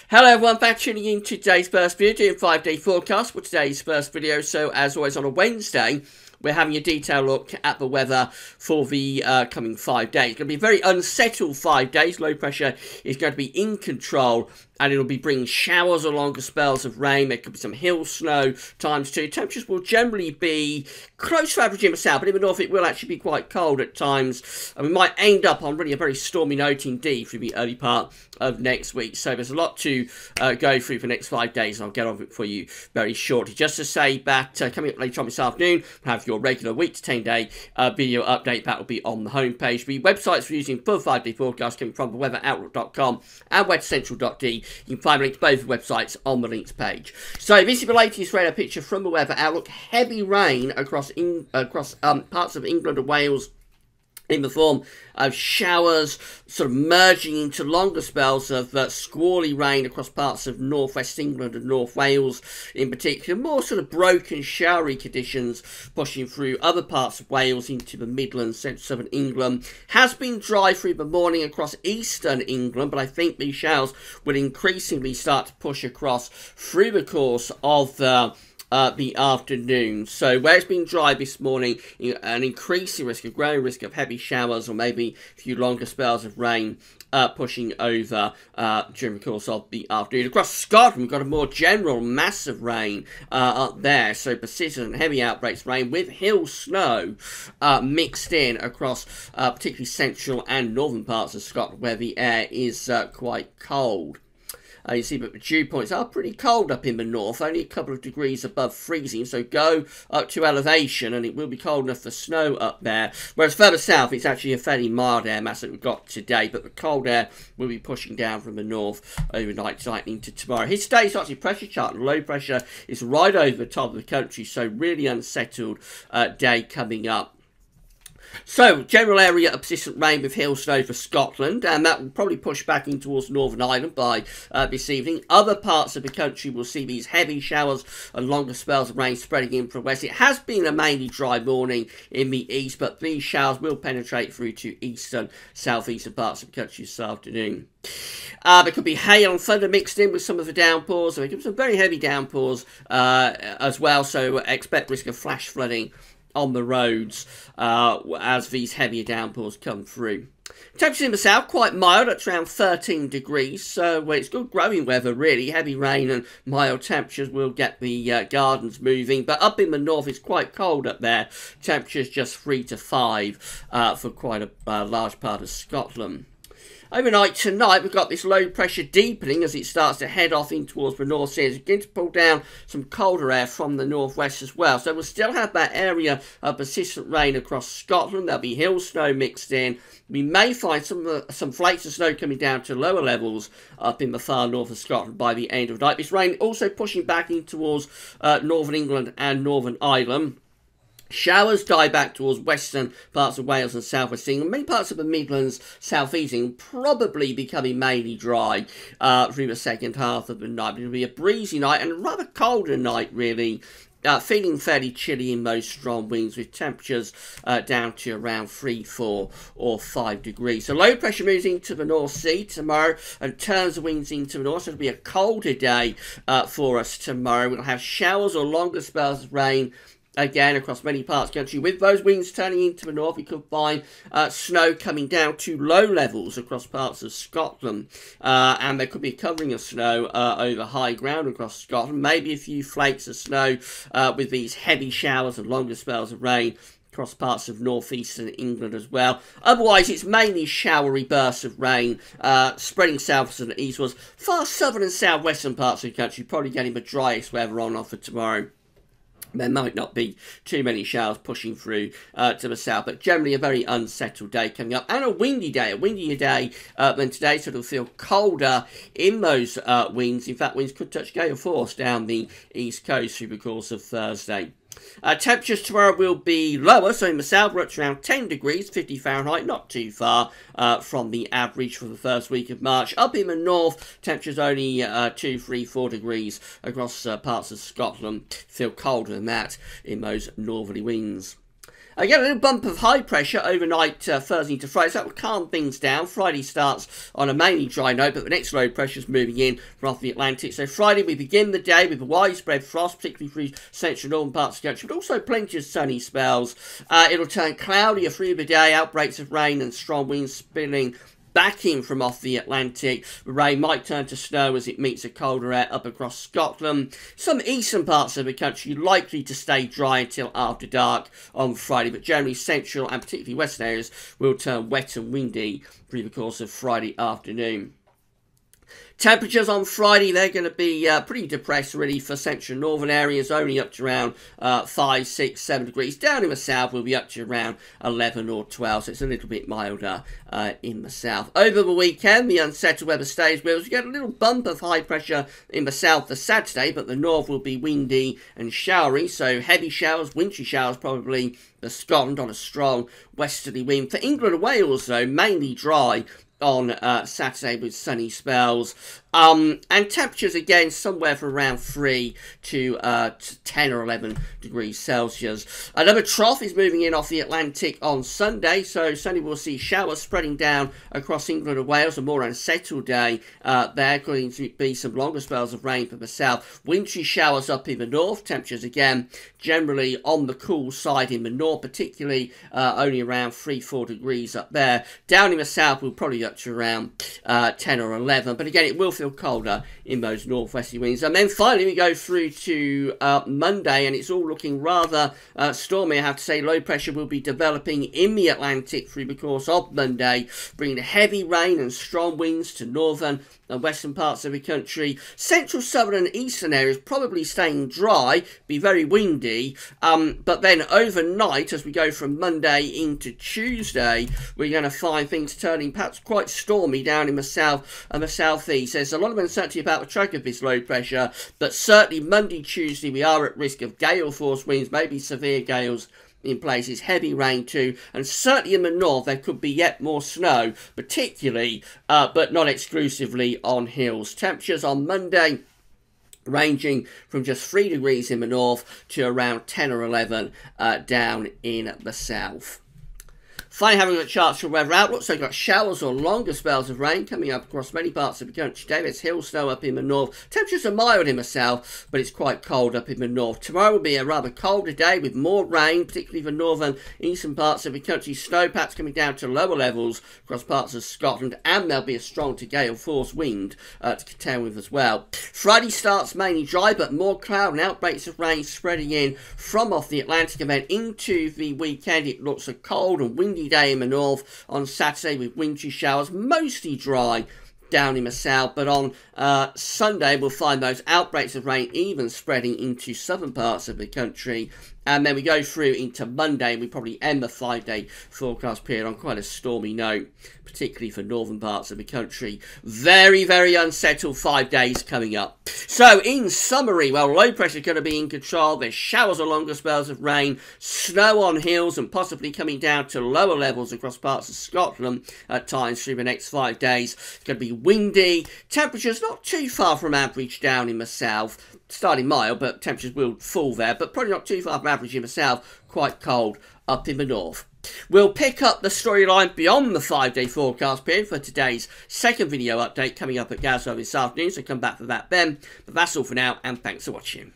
Hello everyone, thanks for tuning in to today's first video, doing 5-day forecast for today's first video. So as always on a Wednesday, we're having a detailed look at the weather for the coming 5 days. It's going to be a very unsettled 5 days. Low pressure is going to be in control, and it'll be bringing showers or longer spells of rain. There could be some hill snow ×2. Temperatures will generally be close to average in the south, but in the north it will actually be quite cold at times. And we might end up on really a very stormy note indeed through the early part of next week. So there's a lot to go through for the next 5 days, and I'll get on it for you very shortly. Just to say that coming up later on this afternoon, we'll have your regular week to 10-day video update. That will be on the homepage. The websites we're using for 5-day forecast coming from theweatheroutlook.com and weathercentral.de. You can find links to both websites on the links page. So this is the latest radar picture from the Weather Outlook. Heavy rain across parts of England and Wales in the form of showers, sort of merging into longer spells of squally rain across parts of northwest England and North Wales in particular. More sort of broken, showery conditions pushing through other parts of Wales into the Midlands, central southern England. Has been dry through the morning across eastern England, but I think these showers will increasingly start to push across through the course of the afternoon. So where it's been dry this morning, an increasing risk, a growing risk of heavy showers or maybe a few longer spells of rain pushing over during the course of the afternoon. Across Scotland, we've got a more general massive rain up there, so persistent heavy outbreaks of rain with hill snow mixed in across particularly central and northern parts of Scotland, where the air is quite cold. You see that the dew points are pretty cold up in the north, only a couple of degrees above freezing, so go up to elevation and it will be cold enough for snow up there. Whereas further south, it's actually a fairly mild air mass that we've got today, but the cold air will be pushing down from the north overnight tonight into tomorrow. Here's today's actually pressure chart. Low pressure is right over the top of the country, so really unsettled day coming up. So, general area of persistent rain with hill snow for Scotland, and that will probably push back in towards Northern Ireland by this evening. Other parts of the country will see these heavy showers and longer spells of rain spreading in from west. It has been a mainly dry morning in the east, but these showers will penetrate through to eastern, southeastern parts of the country this afternoon. There could be hail and thunder mixed in with some of the downpours. There could be some very heavy downpours as well, so expect risk of flash flooding on the roads as these heavier downpours come through. Temperatures in the south quite mild at around 13 degrees, so it's good growing weather really. Heavy rain and mild temperatures will get the gardens moving, but up in the north it's quite cold up there. Temperatures just 3 to 5 for quite a large part of Scotland. Overnight tonight, we've got this low pressure deepening as it starts to head off in towards the North Sea. It's beginning to pull down some colder air from the northwest as well. So we'll still have that area of persistent rain across Scotland. There'll be hill snow mixed in. We may find some flakes of snow coming down to lower levels up in the far north of Scotland by the end of the night. This rain also pushing back in towards northern England and Northern Ireland. Showers die back towards western parts of Wales and southwest England. Many parts of the Midlands, southeast England, probably becoming mainly dry through the second half of the night. It'll be a breezy night and a rather colder night, really. Feeling fairly chilly in most strong winds with temperatures down to around 3, 4 or 5 degrees. So low pressure moves into the North Sea tomorrow and turns the winds into the north. So it'll be a colder day for us tomorrow. We'll have showers or longer spells of rain again across many parts of the country. With those winds turning into the north, we could find snow coming down to low levels across parts of Scotland. And there could be a covering of snow over high ground across Scotland. Maybe a few flakes of snow with these heavy showers and longer spells of rain across parts of northeastern England as well. Otherwise, it's mainly showery bursts of rain spreading southwards and eastwards. Far southern and southwestern parts of the country probably getting the driest weather on offer tomorrow. There might not be too many showers pushing through to the south, but generally a very unsettled day coming up, and a windier day than today, so it'll feel colder in those winds. In fact, winds could touch gale force down the east coast through the course of Thursday. Temperatures tomorrow will be lower, so in the south we're at around 10 degrees, 50 Fahrenheit, not too far from the average for the first week of March. Up in the north, temperatures only 2, 3, 4 degrees across parts of Scotland. Feel colder than that in those northerly winds. Again, a little bump of high pressure overnight Thursday into Friday, so that will calm things down. Friday starts on a mainly dry note, but the next low pressure is moving in from off the Atlantic. So Friday, we begin the day with a widespread frost, particularly through central northern parts of the country, but also plenty of sunny spells. It'll turn cloudier through the day, outbreaks of rain and strong winds spilling back in from off the Atlantic. The rain might turn to snow as it meets a colder air up across Scotland. Some eastern parts of the country likely to stay dry until after dark on Friday, but generally central and particularly western areas will turn wet and windy through the course of Friday afternoon. Temperatures on Friday, they're going to be pretty depressed really for central northern areas, only up to around 5, 6, 7 degrees. Down in the south, we'll be up to around 11 or 12, so it's a little bit milder in the south. Over the weekend, the unsettled weather stays with us. We get a little bump of high pressure in the south for Saturday, but the north will be windy and showery, so heavy showers, wintry showers probably for Scotland on a strong westerly wind. For England and Wales, though, mainly dry on Saturday with sunny spells. And temperatures again somewhere from around 3 to 10 or 11 degrees Celsius. Another trough is moving in off the Atlantic on Sunday, so Sunday we'll see showers spreading down across England and Wales, a more unsettled day. There going to be some longer spells of rain from the south. Wintry showers up in the north. Temperatures again generally on the cool side in the north, particularly only around 3-4 degrees up there. Down in the south we'll probably up to around 10 or 11, but again it will feel colder in those northwesterly winds. And then finally we go through to Monday, and it's all looking rather stormy, I have to say. Low pressure will be developing in the Atlantic through the course of Monday, bringing heavy rain and strong winds to northern and western parts of the country. Central, southern and eastern areas probably staying dry, be very windy, but then overnight as we go from Monday into Tuesday, we're going to find things turning perhaps quite stormy down in the south and the southeast. There's a lot of uncertainty about the track of this low pressure, but certainly Monday, Tuesday we are at risk of gale force winds, maybe severe gales in places, heavy rain too, and certainly in the north there could be yet more snow, particularly but not exclusively on hills. Temperatures on Monday ranging from just 3 degrees in the north to around 10 or 11 down in the south. Finally, having a look at charts for weather outlook, so we've got showers or longer spells of rain coming up across many parts of the country today. There's hill snow up in the north. Temperatures are mild in the south, but it's quite cold up in the north. Tomorrow will be a rather colder day with more rain, particularly for northern eastern parts of the country. Snowpacks coming down to lower levels across parts of Scotland, and there'll be a strong to gale force wind to contend with as well. Friday starts mainly dry, but more cloud and outbreaks of rain spreading in from off the Atlantic, and then into the weekend it looks a cold and windy day in the north on Saturday with wintry showers, mostly dry down in the south, but on Sunday we'll find those outbreaks of rain even spreading into southern parts of the country. And then we go through into Monday, and we probably end the 5-day forecast period on quite a stormy note, particularly for northern parts of the country. Very, very unsettled 5 days coming up. So, in summary, well, low pressure is going to be in control. There's showers or longer spells of rain, snow on hills, and possibly coming down to lower levels across parts of Scotland at times through the next 5 days. It's going to be windy. Temperatures not too far from average down in the south. Starting mild, but temperatures will fall there, but probably not too far from average in the south. Quite cold up in the north. We'll pick up the storyline beyond the 5-day forecast period for today's second video update coming up at Gazzo this afternoon, so come back for that then. But that's all for now, and thanks for watching.